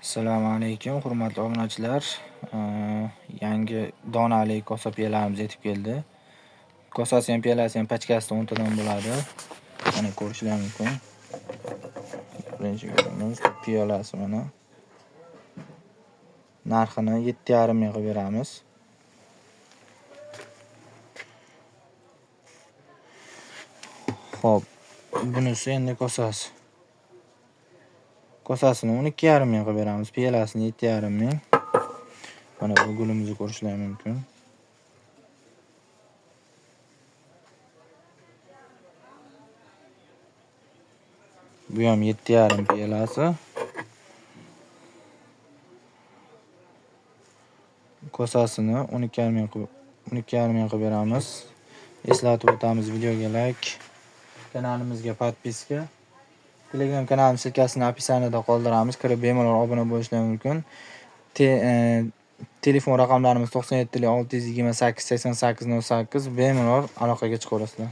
Assalomu alaykum, hurmatli obunachilar. Yangi donali kosa piyalarimiz yetib keldi. Kosasi ham, piyalasi ham pachkasida 10 tadan bo'ladi. Mana ko'rishlar mumkin. Birinchi ko'ramiz, piyolasi mana. Narxini 7,5 ming qilib beramiz. Xo'p, bunisi endi kosasi. Kosasini 12,5 ming qilib beramiz. Piyalasini 7,5 ming. Mana bu gulimizni ko'rishlar mumkin. Bu ham 7,5 piyalasi. Kosasini 12,5 ming qilib beramiz. Eslatib o'tamiz, videoga like, kanalimizga podpiska. Telegram kanalimiz silkasini opisaniyada qoldiramiz. Kirib bemalol obuna bo'lishingiz mumkin. Telefon raqamlarimiz 97 628 88 08. Bemalol aloqaga chiqaverasizlar.